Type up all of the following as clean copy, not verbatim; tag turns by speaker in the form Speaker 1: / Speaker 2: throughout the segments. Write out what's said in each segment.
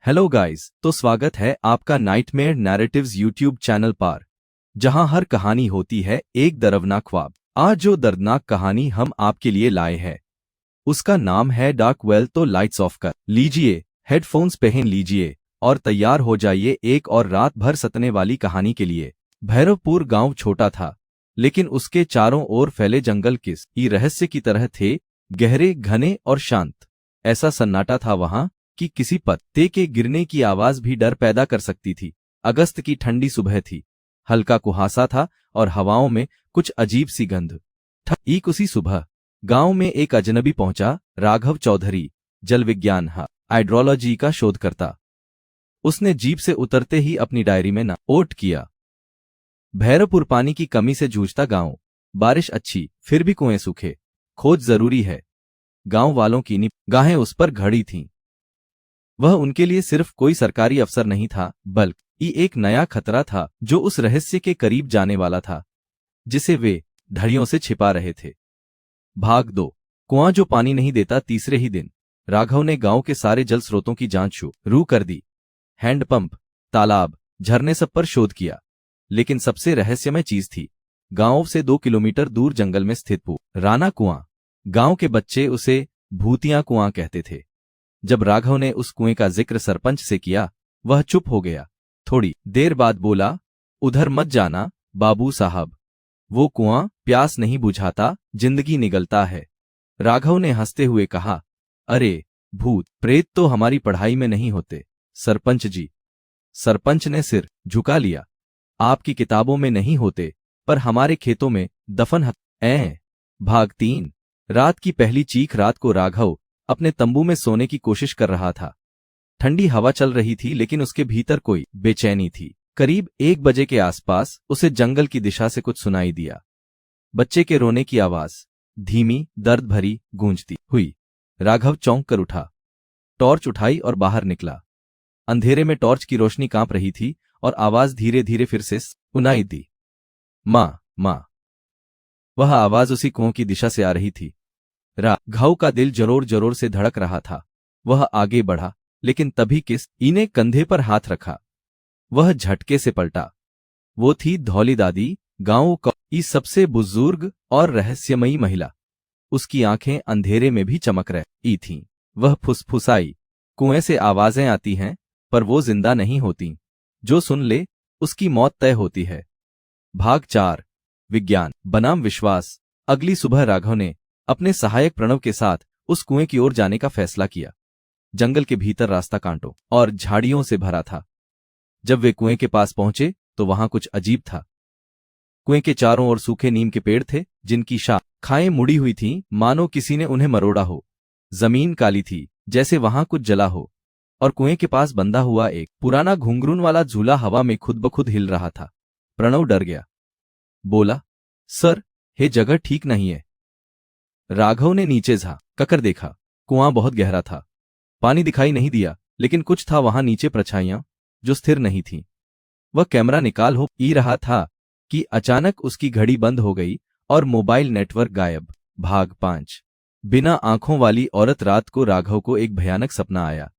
Speaker 1: Hello guys, तो स्वागत है आपका नाइटमेयर नैरेटिव्स यूट्यूब चैनल पर, जहां हर कहानी होती है एक डरावना ख्वाब। आज जो दर्दनाक कहानी हम आपके लिए लाए हैं उसका नाम है डार्क वेल। तो लाइट्स ऑफ कर लीजिए, हेडफोन्स पहन लीजिए और तैयार हो जाइए एक और रात भर सतने वाली कहानी के लिए। भैरवपुर गांव छोटा था, लेकिन उसके चारों ओर फैले जंगल किसी रहस्य की तरह थे, गहरे, घने और शांत। ऐसा सन्नाटा था वहां कि किसी पत्ते के गिरने की आवाज भी डर पैदा कर सकती थी। अगस्त की ठंडी सुबह थी, हल्का कुहासा था और हवाओं में कुछ अजीब सी गंध। ठीक उसी सुबह गांव में एक अजनबी पहुंचा, राघव चौधरी, जल विज्ञान हाइड्रोलॉजी का शोधकर्ता। उसने जीप से उतरते ही अपनी डायरी में नोट किया, भैरवपुर पानी की कमी से जूझता गांव, बारिश अच्छी फिर भी कुएं सूखे, खोज जरूरी है। गांव वालों की निगाहें उस पर घड़ी थीं। वह उनके लिए सिर्फ कोई सरकारी अफसर नहीं था, बल्कि एक नया खतरा था जो उस रहस्य के करीब जाने वाला था जिसे वे धड़ियों से छिपा रहे थे। भाग 2, कुआं जो पानी नहीं देता। तीसरे ही दिन राघव ने गांव के सारे जल स्रोतों की जांच शुरू कर दी। हैंडपंप, तालाब, झरने, सब पर शोध किया, लेकिन सबसे रहस्यमय चीज थी गांव से 2 किलोमीटर दूर जंगल में स्थित पुराना कुआं। गांव के बच्चे उसे भूतिया कुआं कहते थे। जब राघव ने उस कुएं का जिक्र सरपंच से किया, वह चुप हो गया। थोड़ी देर बाद बोला, उधर मत जाना बाबू साहब, वो कुआं प्यास नहीं बुझाता, जिंदगी निगलता है। राघव ने हंसते हुए कहा, अरे भूत प्रेत तो हमारी पढ़ाई में नहीं होते सरपंच जी। सरपंच ने सिर झुका लिया, आपकी किताबों में नहीं होते, पर हमारे खेतों में दफन हैं। भाग 3, रात की पहली चीख। रात को राघव अपने तंबू में सोने की कोशिश कर रहा था। ठंडी हवा चल रही थी, लेकिन उसके भीतर कोई बेचैनी थी। करीब 1 बजे के आसपास उसे जंगल की दिशा से कुछ सुनाई दिया। बच्चे के रोने की आवाज, धीमी, दर्द भरी, गूंजती हुई। राघव चौंक कर उठा, टॉर्च उठाई और बाहर निकला। अंधेरे में टॉर्च की रोशनी कांप रही थी और आवाज धीरे धीरे फिर से सुनाई दी, माँ माँ। वह आवाज उसी कुओं की दिशा से आ रही थी। राघव का दिल जरोर जरोर से धड़क रहा था। वह आगे बढ़ा, लेकिन तभी किसी ने कंधे पर हाथ रखा। वह झटके से पलटा। वो थी धौली दादी, गांव की सबसे बुजुर्ग और रहस्यमयी महिला। उसकी आंखें अंधेरे में भी चमक रही थीं। वह फुसफुसाई, कुएं से आवाजें आती हैं, पर वो जिंदा नहीं होती। जो सुन ले उसकी मौत तय होती है। भाग 4, विज्ञान बनाम विश्वास। अगली सुबह राघव ने अपने सहायक प्रणव के साथ उस कुएं की ओर जाने का फैसला किया। जंगल के भीतर रास्ता कांटों और झाड़ियों से भरा था। जब वे कुएं के पास पहुंचे तो वहां कुछ अजीब था। कुएं के चारों ओर सूखे नीम के पेड़ थे, जिनकी शाखाएं मुड़ी हुई थीं, मानो किसी ने उन्हें मरोड़ा हो। जमीन काली थी, जैसे वहां कुछ जला हो, और कुएं के पास बंधा हुआ एक पुराना घुंघरून वाला झूला हवा में खुद ब खुद हिल रहा था। प्रणव डर गया, बोला, सर, ये जगह ठीक नहीं है। राघव ने नीचे झांक कर देखा। कुआं बहुत गहरा था। पानी दिखाई नहीं दिया, लेकिन कुछ था वहां नीचे, परछाइयां जो स्थिर नहीं थीं। वह कैमरा निकाल हो ही रहा था कि अचानक उसकी घड़ी बंद हो गई और मोबाइल नेटवर्क गायब। भाग 5, बिना आंखों वाली औरत। रात को राघव को एक भयानक सपना आया।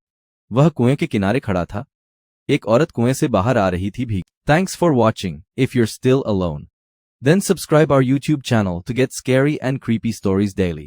Speaker 1: वह कुएं के किनारे खड़ा था। एक औरत कुएं से बाहर आ रही थी। Thanks for watching. If you're still alone, then subscribe our YouTube channel to get scary and creepy stories daily.